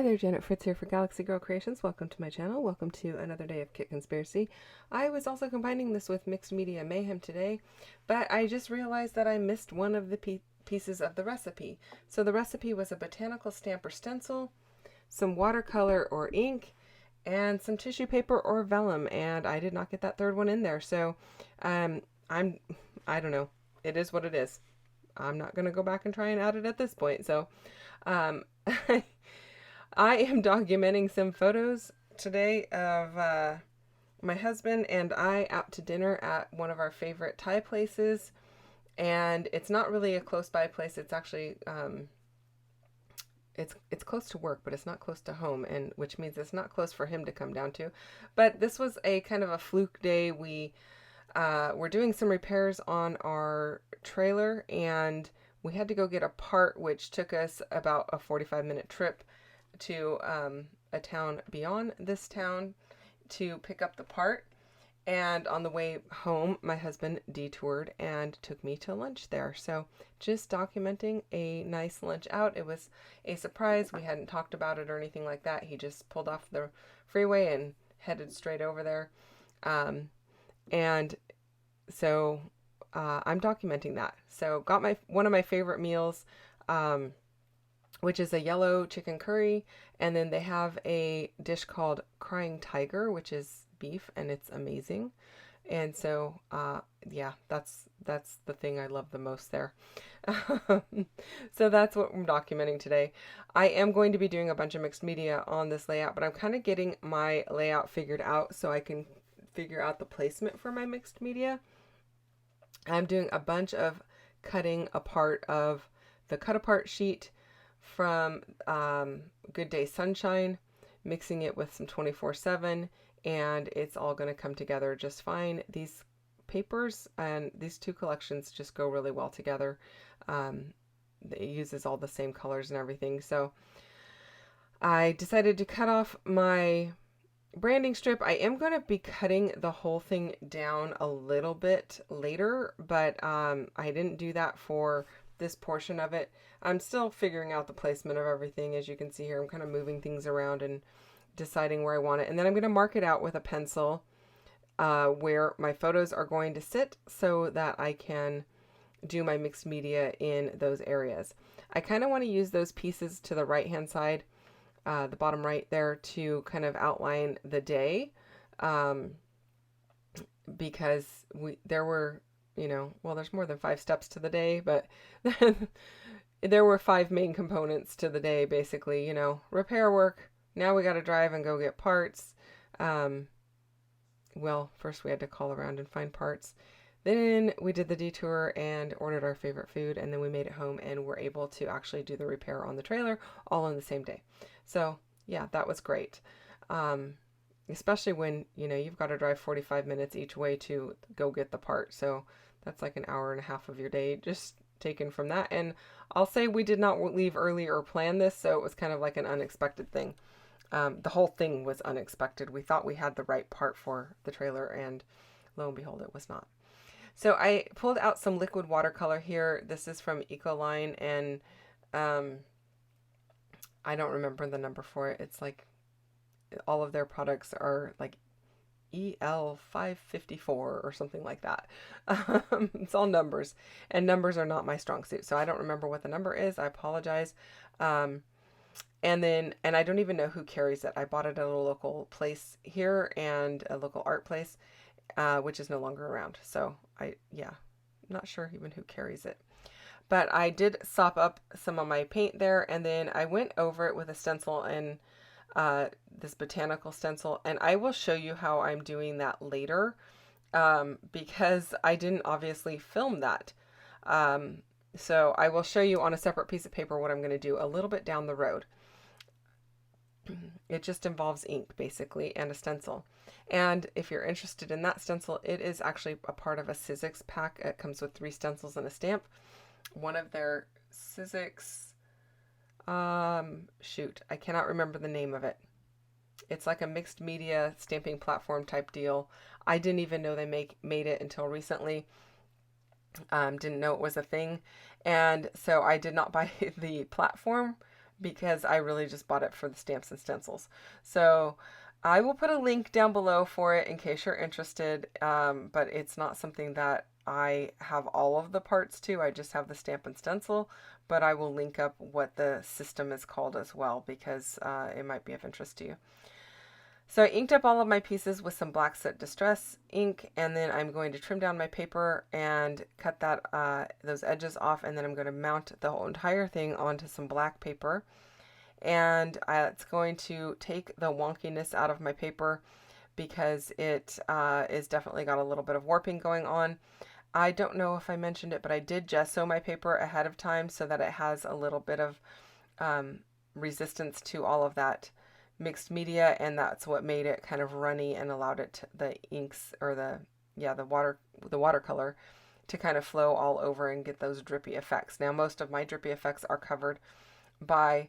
there, Janet Fritz here for Galaxy Girl Creations. Welcome to my channel. Welcome to another day of Kit Conspiracy. I was also combining this with Mixed Media Mayhem today, but I just realized that I missed one of the pieces of the recipe. So the recipe was a botanical stamp or stencil, some watercolor or ink, and some tissue paper or vellum, and I did not get that third one in there. So I don't know. It is what it is. I'm not going to go back and try and add it at this point. So um, I am documenting some photos today of my husband and I out to dinner at one of our favorite Thai places. And it's not really a close by place. It's actually, it's close to work, but it's not close to home, and which means it's not close for him to come down to. But this was a kind of a fluke day. We were doing some repairs on our trailer, and we had to go get a part, which took us about a 45-minute trip to a town beyond this town to pick up the part. And on the way home, my husband detoured and took me to lunch there. So just documenting a nice lunch out. It was a surprise. We hadn't talked about it or anything like that. He just pulled off the freeway and headed straight over there. And so I'm documenting that. So got one of my favorite meals, which is a yellow chicken curry. And then they have a dish called Crying Tiger, which is beef, and it's amazing. And so yeah, that's the thing I love the most there. So that's what I'm documenting today. I am going to be doing a bunch of mixed media on this layout, but I'm kind of getting my layout figured out so I can figure out the placement for my mixed media. I'm doing a bunch of cutting apart of the cut apart sheet from Good Day Sunshine, mixing it with some 24/7, and it's all going to come together just fine. These papers and these two collections just go really well together. It uses all the same colors and everything. So I decided to cut off my branding strip. I am going to be cutting the whole thing down a little bit later, but I didn't do that for this portion of it. I'm still figuring out the placement of everything. As you can see here, I'm kind of moving things around and deciding where I want it. And then I'm going to mark it out with a pencil where my photos are going to sit so that I can do my mixed media in those areas. I kind of want to use those pieces to the right hand side, the bottom right there, to kind of outline the day, because there were, well, there's more than 5 steps to the day, but there were 5 main components to the day, basically. Repair work. Now we got to drive and go get parts. Well, first we had to call around and find parts. Then we did the detour and ordered our favorite food, and then we made it home and were able to actually do the repair on the trailer all on the same day. So yeah, that was great. Especially when, you've got to drive 45 minutes each way to go get the part. So that's like an hour and a half of your day just taken from that. And I'll say we did not leave early or plan this, so it was kind of like an unexpected thing. The whole thing was unexpected. We thought we had the right part for the trailer, and lo and behold, it was not. So I pulled out some liquid watercolor here. This is from Ecoline, and I don't remember the number for it. It's like all of their products are like EL554 or something like that. It's all numbers, and numbers are not my strong suit, so I don't remember what the number is. I apologize. And I don't even know who carries it. I bought it at a local place here and a local art place, which is no longer around. So not sure even who carries it. But I did sop up some of my paint there, and then I went over it with a stencil and this botanical stencil, and I will show you how I'm doing that later, because I didn't obviously film that. So I will show you on a separate piece of paper what I'm going to do a little bit down the road. It just involves ink, basically, and a stencil. And if you're interested in that stencil, it is actually a part of a Sizzix pack. It comes with 3 stencils and a stamp. One of their Sizzix, shoot, I cannot remember the name of it. It's like a mixed media stamping platform type deal. I didn't even know they made it until recently. Didn't know it was a thing. And so I did not buy the platform because I really just bought it for the stamps and stencils. So I will put a link down below for it in case you're interested, but it's not something that I have all of the parts to. I just have the stamp and stencil, but I will link up what the system is called as well, because it might be of interest to you. So I inked up all of my pieces with some Black Soot Distress ink, and then I'm going to trim down my paper and cut those edges off, and then I'm going to mount the whole entire thing onto some black paper. And it's going to take the wonkiness out of my paper because it is definitely got a little bit of warping going on. I don't know if I mentioned it, but I did gesso my paper ahead of time so that it has a little bit of resistance to all of that mixed media, and that's what made it kind of runny and allowed it the inks, or the watercolor, to kind of flow all over and get those drippy effects. Now most of my drippy effects are covered by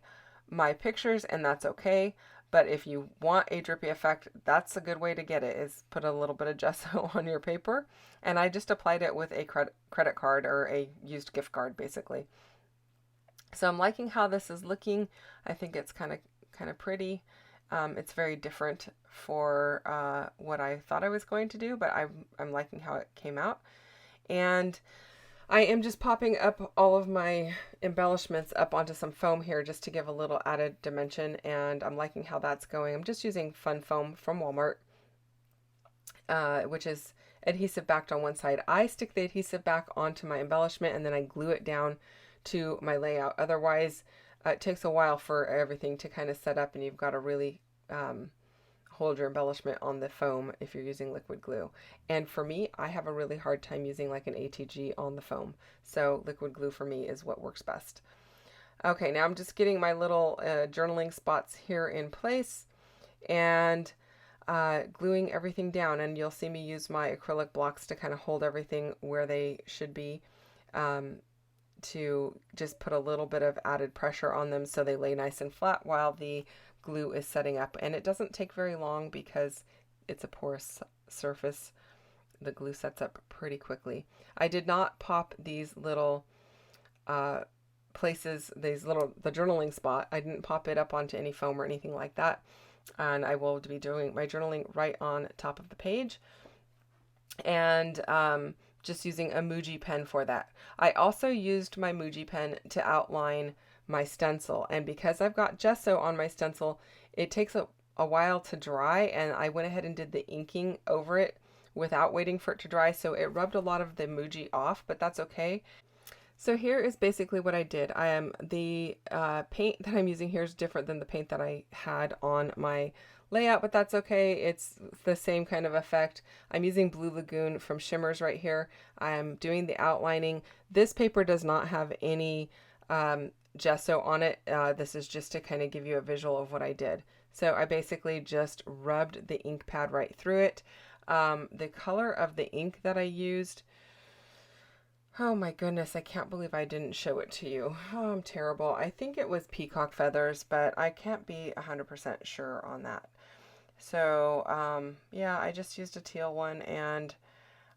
my pictures, and that's okay, but if you want a drippy effect, that's a good way to get it, is put a little bit of gesso on your paper. And I just applied it with a credit card, or a used gift card basically. So I'm liking how this is looking. I think it's kind of pretty. It's very different for what I thought I was going to do, but I'm liking how it came out. And I am just popping up all of my embellishments up onto some foam here just to give a little added dimension, and I'm liking how that's going. I'm just using Fun Foam from Walmart, which is adhesive backed on one side. I stick the adhesive back onto my embellishment and then I glue it down to my layout. Otherwise, it takes a while for everything to kind of set up, and you've got to really hold your embellishment on the foam if you're using liquid glue. And for me, I have a really hard time using like an ATG on the foam. So liquid glue for me is what works best. Okay, now I'm just getting my little journaling spots here in place and gluing everything down. And you'll see me use my acrylic blocks to kind of hold everything where they should be, to just put a little bit of added pressure on them so they lay nice and flat while the glue is setting up. And it doesn't take very long because it's a porous surface. The glue sets up pretty quickly. I did not pop these little places, the journaling spot. I didn't pop it up onto any foam or anything like that. And I will be doing my journaling right on top of the page. And just using a Muji pen for that. I also used my Muji pen to outline my stencil, and because I've got gesso on my stencil, it takes a while to dry, and I went ahead and did the inking over it without waiting for it to dry, so it rubbed a lot of the Muji off, but that's okay. So here is basically what I did. The paint that I'm using here is different than the paint that I had on my layout, but that's okay. It's the same kind of effect. I'm using Blue Lagoon from Shimmers right here. I'm doing the outlining. This paper does not have any gesso on it. This is just to kind of give you a visual of what I did. So I basically just rubbed the ink pad right through it. The color of the ink that I used, oh my goodness, I can't believe I didn't show it to you. Oh, I'm terrible. I think it was peacock feathers, but I can't be 100% sure on that. So yeah, I just used a teal one, and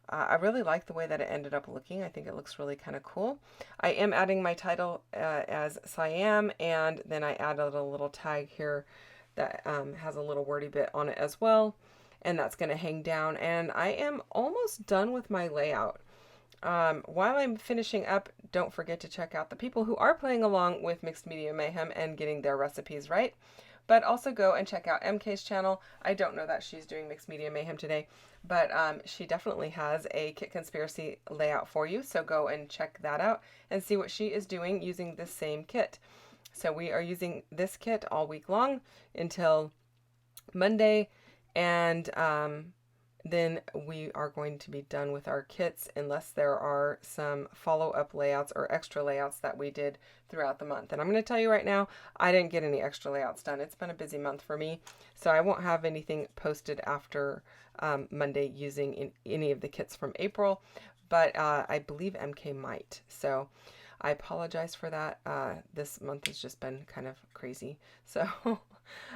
I really like the way that it ended up looking. I think it looks really kind of cool. I am adding my title as Siam, and then I added a little tag here that has a little wordy bit on it as well, and that's going to hang down. And I am almost done with my layout. While I'm finishing up, don't forget to check out the people who are playing along with Mixed Media Mayhem and getting their recipes right. But also go and check out MK's channel. I don't know that she's doing Mixed Media Mayhem today, but she definitely has a Kit Conspiracy layout for you. So go and check that out and see what she is doing using this same kit. So we are using this kit all week long until Monday, and then we are going to be done with our kits unless there are some follow-up layouts or extra layouts that we did throughout the month. And I'm going to tell you right now, I didn't get any extra layouts done. It's been a busy month for me, so I won't have anything posted after Monday using any of the kits from April, but I believe MK might. So I apologize for that. This month has just been kind of crazy. So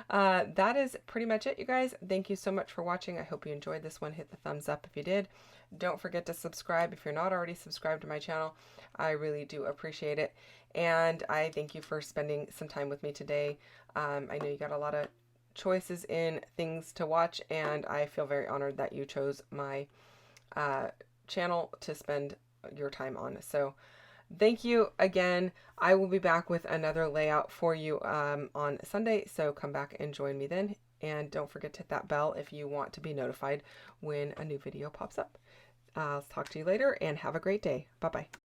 that is pretty much it, you guys. Thank you so much for watching. I hope you enjoyed this one. Hit the thumbs up if you did. Don't forget to subscribe if you're not already subscribed to my channel. I really do appreciate it. And I thank you for spending some time with me today. I know you got a lot of choices in things to watch, and I feel very honored that you chose my channel to spend your time on. So thank you again. I will be back with another layout for you on Sunday, so come back and join me then. And don't forget to hit that bell if you want to be notified when a new video pops up. I'll talk to you later and have a great day. Bye-bye.